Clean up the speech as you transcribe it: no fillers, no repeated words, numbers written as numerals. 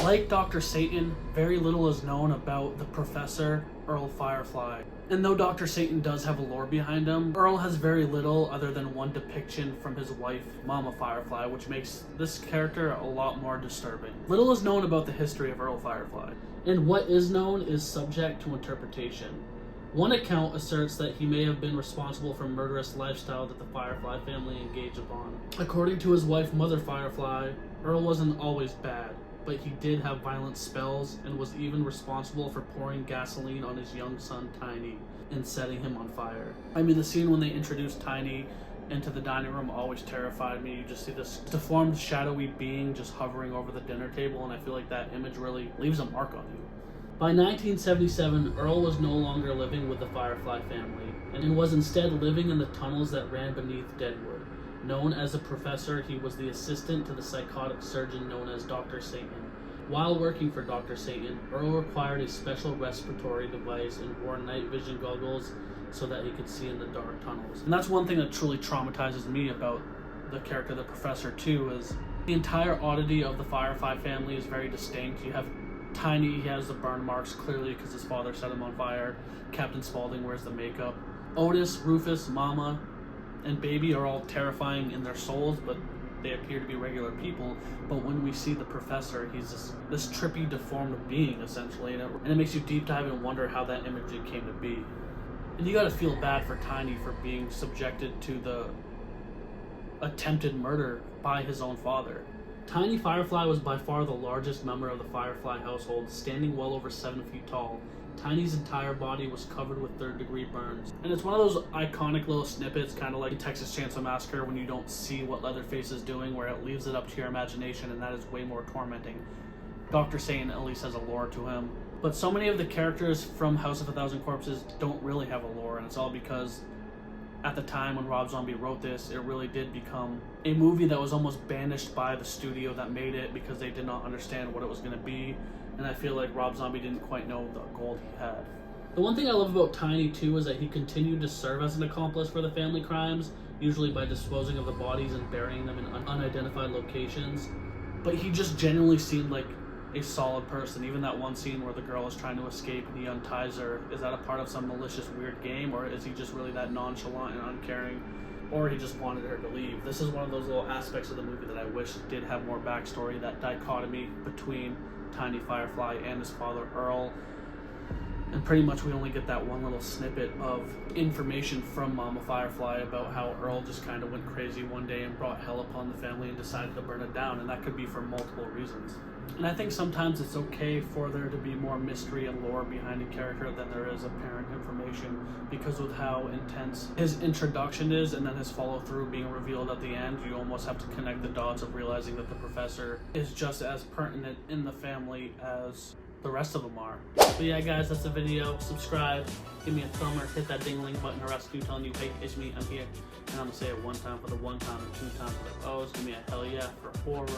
Like Dr. Satan, very little is known about the Professor, Earl Firefly. And though Dr. Satan does have a lore behind him, Earl has very little other than one depiction from his wife, Mama Firefly, which makes this character a lot more disturbing. Little is known about the history of Earl Firefly, and what is known is subject to interpretation. One account asserts that he may have been responsible for murderous lifestyle that the Firefly family engaged upon. According to his wife, Mother Firefly, Earl wasn't always bad, but he did have violent spells and was even responsible for pouring gasoline on his young son Tiny and setting him on fire. I mean, the scene when they introduced Tiny into the dining room always terrified me. You just see this deformed, shadowy being just hovering over the dinner table, and I feel like that image really leaves a mark on you. By 1977, Earl was no longer living with the Firefly family, and was instead living in the tunnels that ran beneath Deadwood. Known as a professor, he was the assistant to the psychotic surgeon known as Dr. Satan. While working for Dr. Satan, Earl required a special respiratory device and wore night vision goggles so that he could see in the dark tunnels. And that's one thing that truly traumatizes me about the character of the Professor too, is the entire oddity of the Firefly family is very distinct. You have Tiny, he has the burn marks clearly because his father set him on fire. Captain Spaulding wears the makeup. Otis, Rufus, Mama, and Baby are all terrifying in their souls, but they appear to be regular people. But when we see the Professor, he's this trippy, deformed being, essentially, and it makes you deep dive and wonder how that image came to be. And you gotta feel bad for Tiny for being subjected to the attempted murder by his own father. Tiny Firefly was by far the largest member of the Firefly household, standing well over 7 feet tall. Tiny's entire body was covered with third-degree burns. And it's one of those iconic little snippets, kind of like Texas Chainsaw Massacre, when you don't see what Leatherface is doing, where it leaves it up to your imagination, and that is way more tormenting. Dr. Satan at least has a lore to him. But so many of the characters from House of a Thousand Corpses don't really have a lore, and it's all because at the time when Rob Zombie wrote this, it really did become a movie that was almost banished by the studio that made it because they did not understand what it was going to be. And I feel like Rob Zombie didn't quite know the gold he had. The one thing I love about Tiny too is that he continued to serve as an accomplice for the family crimes, usually by disposing of the bodies and burying them in unidentified locations. But he just genuinely seemed like a solid person. Even that one scene where the girl is trying to escape and he unties her, is that a part of some malicious weird game, or is he just really that nonchalant and uncaring, or he just wanted her to leave? This is one of those little aspects of the movie that I wish did have more backstory, that dichotomy between Tiny Firefly and his father Earl. And pretty much we only get that one little snippet of information from Mama Firefly about how Earl just kind of went crazy one day and brought hell upon the family and decided to burn it down, and that could be for multiple reasons. And I think sometimes it's okay for there to be more mystery and lore behind a character than there is apparent information, because with how intense his introduction is and then his follow-through being revealed at the end, you almost have to connect the dots of realizing that the Professor is just as pertinent in the family as the rest of them are. But yeah, guys, that's the video. Subscribe, give me a thumb, or hit that ding-a-ling button, or else you telling you, hey, it's me, I'm here. And I'm gonna say it one time for the one time and 2 times for the O's. Give me a hell yeah for horror.